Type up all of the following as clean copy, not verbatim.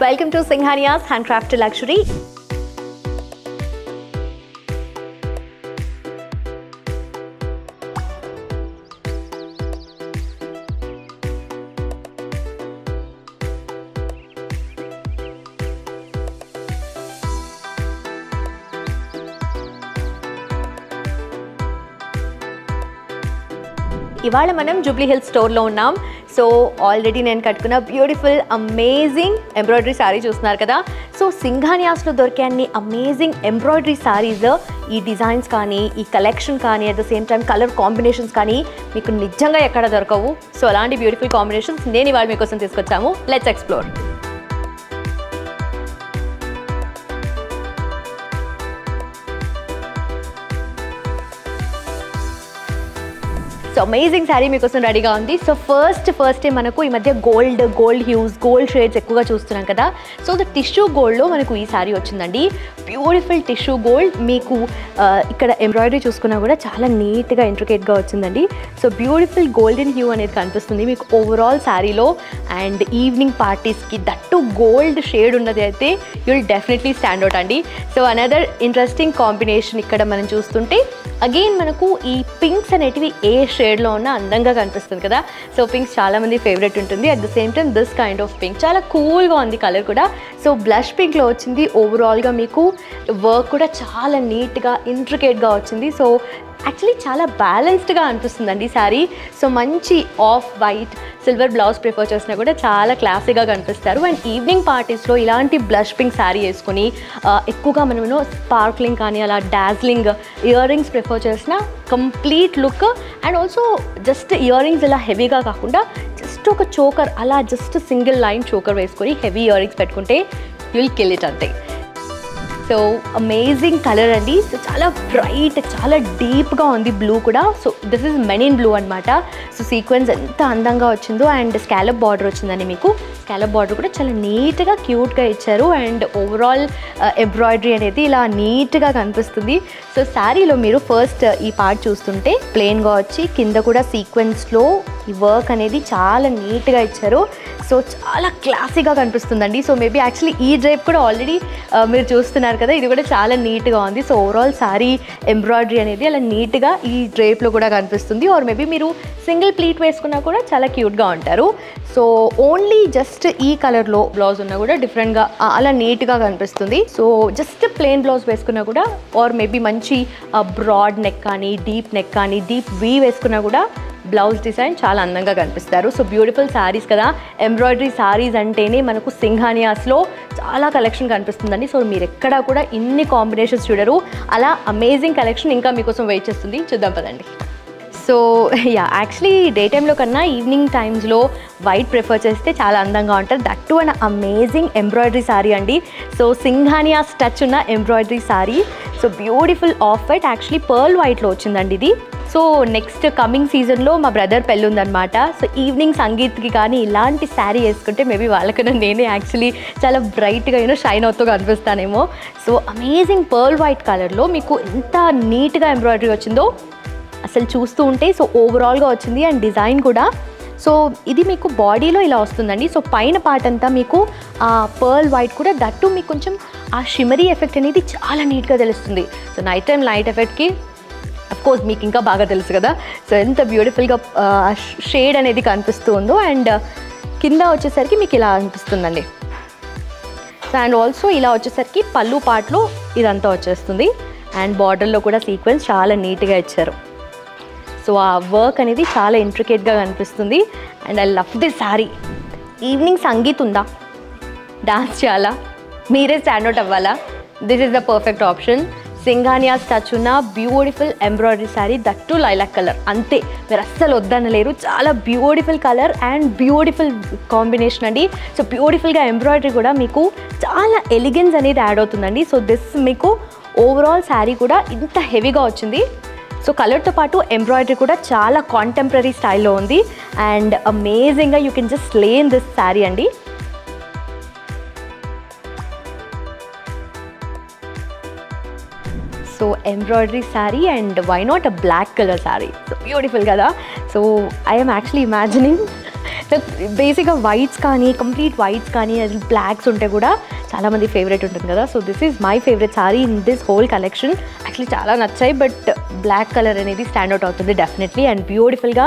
Welcome to Singhania's Handcrafted Luxury. ఇవాళ మనం Jubilee hills స్టోర్లో ఉన్నాం. సో ఆల్రెడీ నేను కట్టుకున్న బ్యూటిఫుల్ అమేజింగ్ ఎంబ్రాయిడరీ శారీ చూస్తున్నారు కదా. సో సింఘానియాస్లో దొరికే అన్ని అమేజింగ్ ఎంబ్రాయిడరీ శారీస్, ఈ డిజైన్స్ కానీ, ఈ కలెక్షన్ కానీ, at the same time colour combinations కానీ మీకు నిజంగా ఎక్కడ దొరకవు. సో అలాంటి బ్యూటిఫుల్ కాంబినేషన్స్ నేను ఇవాళ మీకోసం తీసుకొచ్చాము. Let's explore. So amazing sari మీకోసం రెడీగా ఉంది. సో ఫస్ట్ మనకు ఈ మధ్య గోల్డ్ హ్యూస్, గోల్డ్ షేడ్స్ ఎక్కువగా చూస్తున్నాం కదా. సో ద టిష్యూ గోల్డ్లో మనకు ఈ శారీ వచ్చిందండి. Beautiful tissue gold. మీకు ఇక్కడ ఎంబ్రాయిడరీ చూసుకున్నా కూడా చాలా నీట్గా ఇంట్రికేట్గా వచ్చిందండి. సో బ్యూటిఫుల్ గోల్డెన్ హ్యూ అనేది కనిపిస్తుంది మీకు ఓవరాల్ శారీలో. అండ్ ఈవినింగ్ పార్టీస్కి దట్టు గోల్డ్ షేడ్ ఉన్నది అయితే you will definitely stand out అండి. సో అనదర్ ఇంట్రెస్టింగ్ కాంబినేషన్ ఇక్కడ మనం చూస్తుంటే అగైన్ మనకు ఈ పింక్స్ అనేటివి ఏ షేడ్లో ఉన్న అందంగా కనిపిస్తుంది కదా. సో పింక్స్ చాలామంది ఫేవరెట్ ఉంటుంది. At the same time this kind of pink చాలా కూల్గా ఉంది కలర్ కూడా. సో బ్లష్ పింక్లో వచ్చింది. ఓవరాల్గా మీకు వర్క్ కూడా చాలా నీట్గా ఇంట్రికేట్గా వచ్చింది. సో యాక్చువల్లీ చాలా బ్యాలెన్స్డ్గా అనిపిస్తుందండి శారీ. సో మంచి off white silver blouse prefer చేసినా కూడా చాలా క్లాసీగా కనిపిస్తారు. అండ్ ఈవినింగ్ పార్టీస్లో ఇలాంటి బ్లష్ పింక్ శారీ వేసుకొని ఎక్కువగా మనము స్పార్క్లింగ్ కానీ అలా డాజ్లింగ్ ఇయర్ రింగ్స్ ప్రిఫర్ చేసిన complete look. And also just ear rings ఇలా హెవీగా కాకుండా జస్ట్ ఒక చోకర్ అలా జస్ట్ సింగిల్ లైన్ చోకర్ వేసుకొని హెవీ ఇయర్ రింగ్స్ పెట్టుకుంటే యూ విల్ కిల్ ఇట్ అంతే. సో అమేజింగ్ కలర్ అండి. సో చాలా బ్రైట్, చాలా డీప్గా ఉంది బ్లూ కూడా. So this is men in blue అనమాట. సో సీక్వెన్స్ ఎంత అందంగా వచ్చిందో. అండ్ స్కాలప్ బార్డర్ వచ్చిందండి మీకు. స్కాలప్ బార్డర్ కూడా చాలా నీట్గా క్యూట్గా ఇచ్చారు. అండ్ ఓవరాల్ ఎంబ్రాయిడరీ అనేది ఇలా నీట్గా కనిపిస్తుంది. సో శారీలో మీరు ఫస్ట్ ఈ పార్ట్ చూస్తుంటే ప్లెయిన్గా వచ్చి కింద కూడా సీక్వెన్స్లో ఈ వర్క్ అనేది చాలా నీట్గా ఇచ్చారు. సో చాలా క్లాసీగా కనిపిస్తుందండి. సో మేబీ యాక్చువల్లీ ఈ డ్రైప్ కూడా ఆల్రెడీ మీరు చూస్తున్నారు కదా, ఇది కూడా చాలా నీట్గా ఉంది. సో ఓవరాల్ శారీ ఎంబ్రాయిడరీ అనేది అలా నీట్గా ఈ డ్రైప్లో కూడా కనిపిస్తుంది. ఆర్ మేబీ మీరు సింగిల్ ప్లీట్ వేసుకున్నా కూడా చాలా క్యూట్గా ఉంటారు. సో ఓన్లీ జస్ట్ ఈ కలర్లో బ్లౌజ్ ఉన్నా కూడా డిఫరెంట్గా అలా నీట్గా కనిపిస్తుంది. సో జస్ట్ ప్లెయిన్ బ్లౌజ్ వేసుకున్నా కూడా, ఆర్ మేబీ మంచి బ్రాడ్ నెక్ కానీ, డీప్ నెక్ కానీ, డీప్ వీ వేసుకున్నా కూడా బ్లౌజ్ డిజైన్ చాలా అందంగా కనిపిస్తారు. సో బ్యూటిఫుల్ శారీస్ కదా. ఎంబ్రాయిడరీ శారీస్ అంటేనే మనకు సింఘానియాస్లో చాలా కలెక్షన్ కనిపిస్తుందండి. సో మీరు ఎక్కడా కూడా ఇన్ని కాంబినేషన్స్ చూడరు. అలా అమేజింగ్ కలెక్షన్ ఇంకా మీకోసం వెయిట్ చేస్తుంది. చూద్దాం పదండి. సో యాక్చువల్లీ డే టైంలో కన్నా ఈవినింగ్ టైమ్స్లో వైట్ ప్రిఫర్ చేస్తే చాలా అందంగా ఉంటుంది. That too an amazing embroidery sari అండి. సో సింఘానియాస్ టచ్ ఉన్న embroidery sari. So beautiful off white, actually pearl వైట్లో వచ్చిందండి ఇది. సో నెక్స్ట్ కమింగ్ సీజన్లో మా బ్రదర్ పెళ్ళి ఉందన్నమాట. సో ఈవినింగ్ సంగీత్కి కానీ ఇలాంటి శారీ వేసుకుంటే మేబీ వాళ్ళకన్నా నేనే యాక్చువల్లీ చాలా బ్రైట్గా షైన్ అవుతూ కనిపిస్తానేమో. సో అమేజింగ్ పర్ల్ వైట్ కలర్లో మీకు ఎంత నీట్గా ఎంబ్రాయిడరీ వచ్చిందో అసలు చూస్తూ ఉంటే. సో ఓవరాల్గా వచ్చింది. అండ్ డిజైన్ కూడా సో ఇది మీకు బాడీలో ఇలా వస్తుందండి. సో పైన పార్ట్ అంతా మీకు ఆ పర్ల్ వైట్ కూడా దట్టు మీకు కొంచెం ఆ షిమరీ ఎఫెక్ట్ అనేది చాలా నీట్గా తెలుస్తుంది. సో నైట్ టైం లైట్ ఎఫెక్ట్కి అఫ్కోర్స్ మీకు ఇంకా బాగా తెలుసు కదా. సో ఎంత బ్యూటిఫుల్గా షేడ్ అనేది కనిపిస్తూ ఉందో. అండ్ కింద వచ్చేసరికి మీకు ఇలా అనిపిస్తుందండి. సో అండ్ ఆల్సో ఇలా వచ్చేసరికి పళ్ళు పార్ట్లో ఇదంతా వచ్చేస్తుంది. అండ్ బార్డర్లో కూడా సీక్వెన్స్ చాలా నీట్గా ఇచ్చారు. సో ఆ వర్క్ అనేది చాలా ఇంట్రికేట్గా కనిపిస్తుంది. And I love this sari. Evening sangeet ఉందా, డాన్స్ చేయాలా, మీరే స్టాండ్ అవుట్ అవ్వాలా, this is the perfect option. Singhania's touch ఉన్న beautiful embroidery sari, that lilac colour. అంతే, మీరు అస్సలు వద్దనలేరు. చాలా beautiful colour and beautiful combination అండి. సో బ్యూటిఫుల్గా ఎంబ్రాయిడరీ కూడా మీకు చాలా ఎలిగెన్స్ అనేది యాడ్ అవుతుందండి. సో దిస్ మీకు ఓవరాల్ శారీ కూడా ఇంత హెవీగా వచ్చింది. సో కలర్తో పాటు ఎంబ్రాయిడరీ కూడా చాలా కాంటెంపరీ స్టైల్లో ఉంది. అండ్ అమేజింగ్గా you can just lay in this sari అండి. So embroidery sari and why not a black colour sari. So beautiful కదా. సో ఐఎమ్ యాక్చువల్లీ ఇమాజినింగ్ బేసిక్గా వైట్స్ కానీ కంప్లీట్ వైట్స్ కానీ అది బ్లాక్స్ ఉంటే కూడా చాలామంది ఫేవరెట్ ఉంటుంది కదా. So this is my favourite sari in this whole collection. Actually చాలా నచ్చాయి, బట్ బ్లాక్ కలర్ అనేది స్టాండ్అవుట్ అవుతుంది డెఫినెట్లీ. అండ్ బ్యూటిఫుల్గా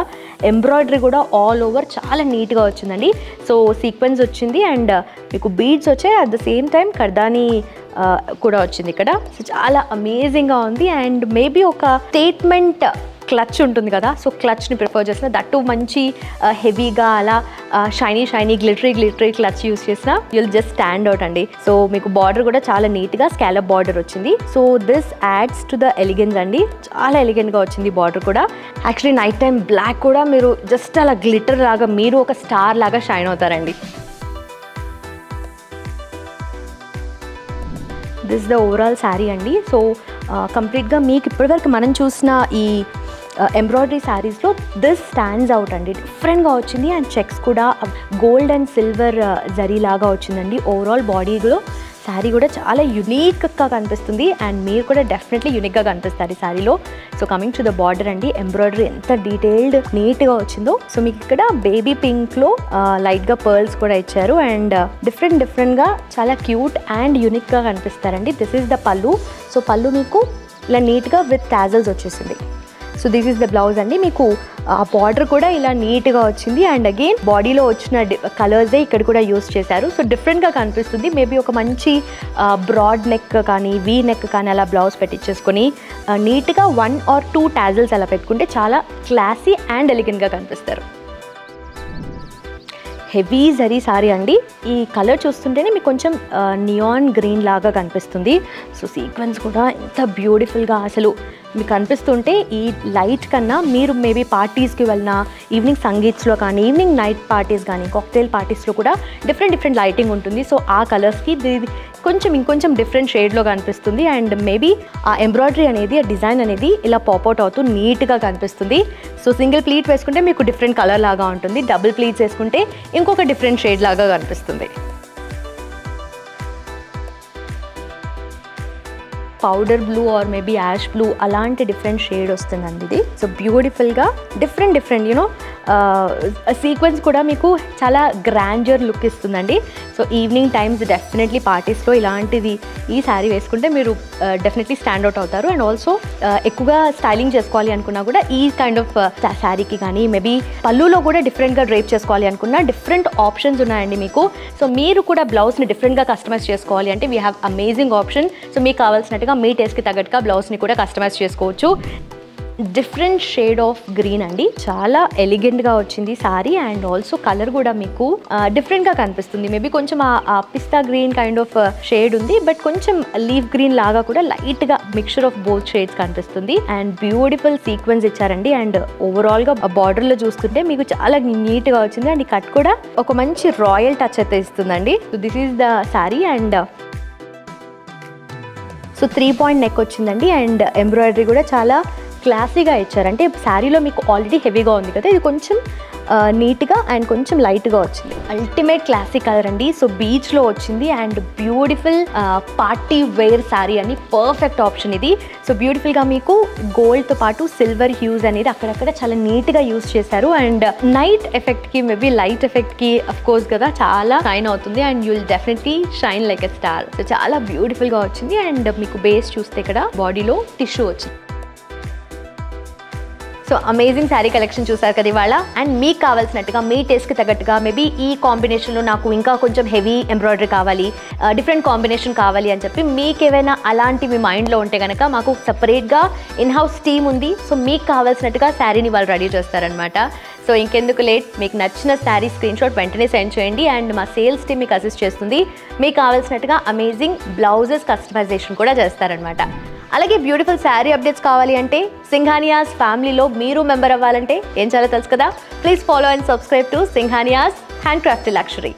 ఎంబ్రాయిడరీ కూడా ఆల్ ఓవర్ చాలా నీట్గా వచ్చిందండి. సో సీక్వెన్స్ వచ్చింది అండ్ మీకు బీడ్స్ వచ్చాయి, అట్ ద సేమ్ టైం కర్దానీ కూడా వచ్చింది ఇక్కడ. సో చాలా అమేజింగ్గా ఉంది. అండ్ మేబీ ఒక స్టేట్మెంట్ క్లచ్ ఉంటుంది కదా, సో క్లచ్ని ప్రిఫర్ చేసిన దట్టు మంచి హెవీగా అలా షైనీ గ్లిటరీ క్లచ్ యూస్ చేసిన యుల్ జస్ట్ స్టాండ్ అవుట్ అండి. సో మీకు బార్డర్ కూడా చాలా నీట్గా స్కాలప్ బార్డర్ వచ్చింది. So this ads to the elegance అండి. చాలా ఎలిగెంట్గా వచ్చింది బార్డర్ కూడా. యాక్చువల్లీ నైట్ టైం బ్లాక్ కూడా మీరు జస్ట్ అలా గ్లిటర్ లాగా మీరు ఒక స్టార్ లాగా షైన్ అవుతారండి. దిస్ ద ఓవరాల్ శారీ అండి. సో కంప్లీట్గా మీకు ఇప్పటివరకు మనం చూసిన ఈ ఎంబ్రాయిడరీ శారీస్లో దిస్ స్టాండ్స్ అవుట్ అండి. డిఫరెంట్గా వచ్చింది అండ్ చెక్స్ కూడా గోల్డ్ అండ్ సిల్వర్ జరీ లాగా వచ్చిందండి. ఓవరాల్ బాడీలో శారీ కూడా చాలా యునీక్గా కనిపిస్తుంది అండ్ మీరు కూడా డెఫినెట్లీ యూనిక్గా కనిపిస్తారు ఈ శారీలో. So coming to the border అండి, ఎంబ్రాయిడరీ ఎంత డీటెయిల్డ్ నీట్గా వచ్చిందో. సో మీకు ఇక్కడ బేబీ పింక్లో లైట్గా పర్ల్స్ కూడా ఇచ్చారు అండ్ డిఫరెంట్గా చాలా క్యూట్ అండ్ యూనిక్గా కనిపిస్తారండి. దిస్ ఈజ్ ద పళ్ళు. సో పళ్ళు మీకు ఇలా నీట్గా విత్ టాజల్స్ వచ్చేసింది. So this is the blouse అండి. మీకు ఆ బార్డర్ కూడా ఇలా నీట్గా వచ్చింది అండ్ అగైన్ బాడీలో వచ్చిన కలర్సే ఇక్కడ కూడా యూస్ చేశారు. సో డిఫరెంట్గా కనిపిస్తుంది. మేబీ ఒక మంచి బ్రాడ్ నెక్ కానీ వీ నెక్ కానీ అలా బ్లౌజ్ పెట్టించేసుకొని నీట్గా 1 or 2 టాజల్స్ అలా పెట్టుకుంటే చాలా క్లాసీ అండ్ ఎలిగెంట్గా కనిపిస్తారు. హెవీ జరీ సారీ అండి. ఈ కలర్ చూస్తుంటేనే మీకు కొంచెం నియాన్ గ్రీన్ లాగా కనిపిస్తుంది. సో సీక్వెన్స్ కూడా ఎంత బ్యూటిఫుల్గా అసలు మీకు అనిపిస్తుంటే ఈ లైట్ కన్నా మీరు మేబీ పార్టీస్కి వెళ్ళినా ఈవినింగ్ సంగీత్స్లో కానీ ఈవినింగ్ నైట్ పార్టీస్ కానీ కాక్టైల్ పార్టీస్లో కూడా డిఫరెంట్ లైటింగ్ ఉంటుంది. సో ఆ కలర్స్కి ఇంకొంచెం డిఫరెంట్ షేడ్లో కనిపిస్తుంది అండ్ మేబీ ఆ ఎంబ్రాయిడరీ అనేది ఆ డిజైన్ అనేది ఇలా పాప్అవుట్ అవుతూ నీట్గా కనిపిస్తుంది. సో సింగిల్ ప్లీట్ వేసుకుంటే మీకు డిఫరెంట్ కలర్ లాగా ఉంటుంది, డబుల్ ప్లీట్స్ వేసుకుంటే ఇంకొక డిఫరెంట్ షేడ్ లాగా కనిపిస్తుంది. Powder blue or maybe ash blue అలాంటి డిఫరెంట్ షేడ్ వస్తుందండి ఇది. సో బ్యూటిఫుల్గా డిఫరెంట్ యూనో సీక్వెన్స్ కూడా మీకు చాలా గ్రాండ్యర్ లుక్ ఇస్తుందండి. సో ఈవినింగ్ టైమ్స్ డెఫినెట్లీ పార్టీస్లో ఇలాంటిది ఈ శారీ వేసుకుంటే మీరు డెఫినెట్లీ స్టాండ్ అవుట్ అవుతారు. అండ్ ఆల్సో ఎక్కువగా స్టైలింగ్ చేసుకోవాలి అనుకున్నా కూడా ఈ కైండ్ ఆఫ్ శారీకి కానీ మేబీ పళ్ళులో కూడా డిఫరెంట్గా డ్రేప్ చేసుకోవాలి అనుకున్నా డిఫరెంట్ ఆప్షన్స్ ఉన్నాయండి మీకు. సో మీరు కూడా బ్లౌజ్ని డిఫరెంట్గా కస్టమైజ్ చేసుకోవాలి అంటే we have amazing option. So మీకు కావాల్సినట్టుగా మీ టేస్ట్కి తగ్గట్టుగా బ్లౌజ్ని కూడా కస్టమైజ్ చేసుకోవచ్చు. డిఫరెంట్ షేడ్ ఆఫ్ గ్రీన్ అండి, చాలా ఎలిగెంట్గా వచ్చింది సారీ అండ్ ఆల్సో కలర్ కూడా మీకు డిఫరెంట్గా కనిపిస్తుంది. మేబీ కొంచెం ఆ పిస్తా గ్రీన్ కైండ్ ఆఫ్ షేడ్ ఉంది, బట్ కొంచెం లీఫ్ గ్రీన్ లాగా కూడా లైట్గా మిక్చర్ ఆఫ్ బోత్ షేడ్స్ కనిపిస్తుంది. అండ్ బ్యూటిఫుల్ సీక్వెన్స్ ఇచ్చారండి అండ్ ఓవరాల్గా బార్డర్లో చూస్తుంటే మీకు చాలా నీట్గా వచ్చింది అండ్ ఈ కట్ కూడా ఒక మంచి రాయల్ టచ్ అయితే ఇస్తుందండి. So this is the sari and so 3 point neck వచ్చిందండి అండ్ ఎంబ్రాయిడరీ కూడా చాలా క్లాసీగా ఇచ్చారు. అంటే శారీలో మీకు ఆల్రెడీ హెవీగా ఉంది కదా, ఇది కొంచెం నీట్గా అండ్ కొంచెం లైట్గా వచ్చింది. అల్టిమేట్ క్లాసిక్ కలర్ అండి. సో బీచ్లో వచ్చింది and beautiful party wear sari అని పర్ఫెక్ట్ ఆప్షన్ ఇది. సో బ్యూటిఫుల్గా మీకు గోల్డ్తో పాటు సిల్వర్ హ్యూస్ అనేది అక్కడక్కడ చాలా నీట్గా యూస్ చేశారు అండ్ నైట్ ఎఫెక్ట్కి మేబీ లైట్ ఎఫెక్ట్కి అఫ్ కోర్స్ కదా చాలా షైన్ అవుతుంది and you will definitely shine like a star. So చాలా బ్యూటిఫుల్గా వచ్చింది అండ్ మీకు బేస్ చూస్తే ఇక్కడ బాడీలో టిష్యూ వచ్చింది. సో అమేజింగ్ శారీ కలెక్షన్ చూసారు కదా ఇవాళ. అండ్ మీకు కావాల్సినట్టుగా మీ టేస్ట్కి తగ్గట్టుగా మేబీ ఈ కాంబినేషన్లో నాకు ఇంకా కొంచెం హెవీ ఎంబ్రాయిడరీ కావాలి, డిఫరెంట్ కాంబినేషన్ కావాలి అని చెప్పి మీకు ఏవైనా అలాంటివి మైండ్లో ఉంటే కనుక మాకు సపరేట్గా ఇన్హౌస్ టీమ్ ఉంది. సో మీకు కావాల్సినట్టుగా శారీని వాళ్ళు రెడీ చేస్తారనమాట. సో ఇంకెందుకు లేట్, మీకు నచ్చిన శారీ స్క్రీన్ షాట్ వెంటనే సెండ్ చేయండి అండ్ మా సేల్స్ టీమ్ మీకు అసిస్ట్ చేస్తుంది. మీకు కావాల్సినట్టుగా అమేజింగ్ బ్లౌజెస్ కస్టమైజేషన్ కూడా చేస్తారనమాట. అలాగే బ్యూటిఫుల్ శారీ అప్డేట్స్ కావాలి అంటే సింఘానియాస్ ఫ్యామిలీలో మీరు మెంబర్ అవ్వాలంటే ఏం చేయాలో తెలుసు కదా. Please follow and subscribe to Singhania's handcraft లక్షరీ.